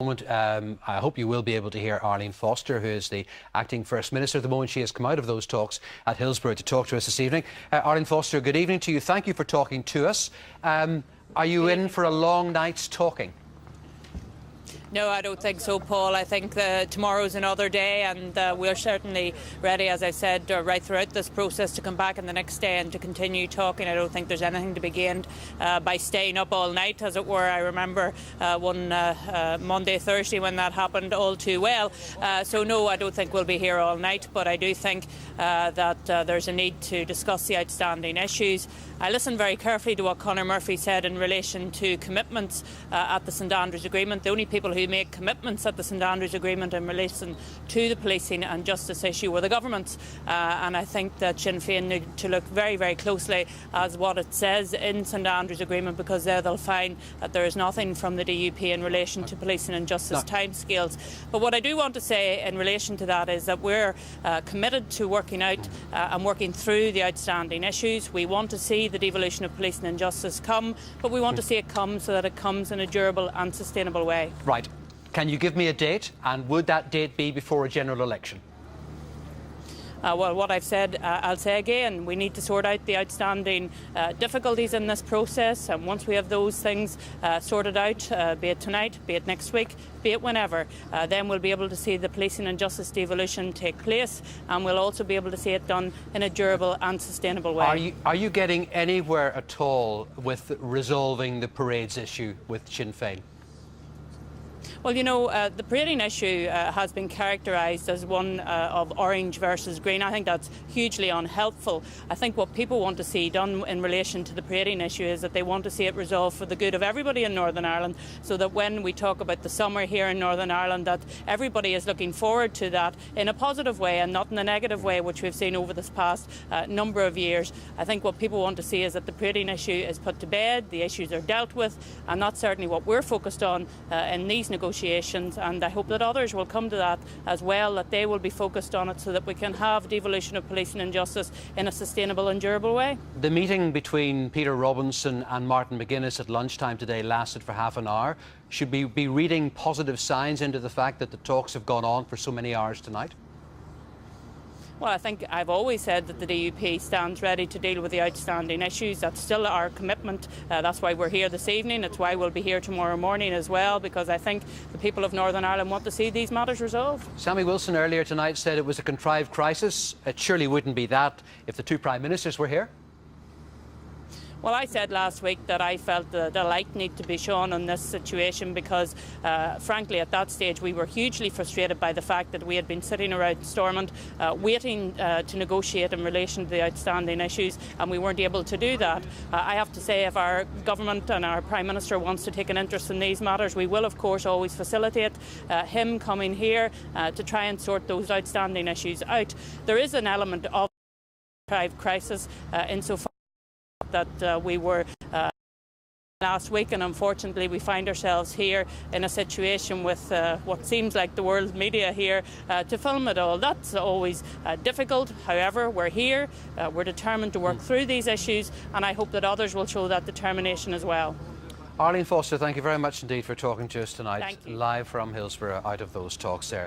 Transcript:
I hope you will be able to hear Arlene Foster, who is the acting First Minister at the moment. She has come out of those talks at Hillsborough to talk to us this evening. Arlene Foster, good evening to you. Thank you for talking to us. Are you in for a long night's talking? No, I don't think so, Paul. I think tomorrow's another day, and we're certainly ready, as I said, right throughout this process to come back on the next day and to continue talking. I don't think there's anything to be gained by staying up all night, as it were. I remember one Monday, Thursday when that happened all too well. So no, I don't think we'll be here all night, but I do think that there's a need to discuss the outstanding issues. I listened very carefully to what Conor Murphy said in relation to commitments at the St Andrews Agreement. The only people who make commitments at the St Andrews Agreement in relation to the policing and justice issue were the governments, and I think that Sinn Féin need to look very, very closely as what it says in St Andrews Agreement, because there they'll find that there is nothing from the DUP in relation to policing and justice timescales. But what I do want to say in relation to that is that we're committed to working out and working through the outstanding issues. We want to see the devolution of policing and justice come, but we want to see it come so that it comes in a durable and sustainable way. Right. Can you give me a date, and would that date be before a general election? Well, what I've said, I'll say again. We need to sort out the outstanding difficulties in this process, and once we have those things sorted out, be it tonight, be it next week, be it whenever, then we'll be able to see the policing and justice devolution take place, and we'll also be able to see it done in a durable and sustainable way. Are you getting anywhere at all with resolving the parades issue with Sinn Féin? Well, you know, the parading issue has been characterised as one of orange versus green. I think that's hugely unhelpful. I think what people want to see done in relation to the parading issue is that they want to see it resolved for the good of everybody in Northern Ireland, so that when we talk about the summer here in Northern Ireland, that everybody is looking forward to that in a positive way and not in a negative way, which we've seen over this past number of years. I think what people want to see is that the parading issue is put to bed, the issues are dealt with, and that's certainly what we're focused on in these negotiations, and I hope that others will come to that as well, that they will be focused on it so that we can have devolution of policing and justice in a sustainable and durable way. The meeting between Peter Robinson and Martin McGuinness at lunchtime today lasted for half an hour. Should we be reading positive signs into the fact that the talks have gone on for so many hours tonight? Well, I think I've always said that the DUP stands ready to deal with the outstanding issues. That's still our commitment. That's why we're here this evening. It's why we'll be here tomorrow morning as well, because I think the people of Northern Ireland want to see these matters resolved. Sammy Wilson earlier tonight said it was a contrived crisis. It surely wouldn't be that if the two Prime Ministers were here. Well, I said last week that I felt the light need to be shown on this situation because, frankly, at that stage we were hugely frustrated by the fact that we had been sitting around Stormont waiting to negotiate in relation to the outstanding issues, and we weren't able to do that. I have to say, if our government and our Prime Minister wants to take an interest in these matters, we will, of course, always facilitate him coming here to try and sort those outstanding issues out. There is an element of contrived crisis insofar that we were last week, and unfortunately we find ourselves here in a situation with what seems like the world media here to film it all. That's always difficult. However, we're here, we're determined to work through these issues, and I hope that others will show that determination as well. Arlene Foster, thank you very much indeed for talking to us tonight, Thank you. live from Hillsborough out of those talks there.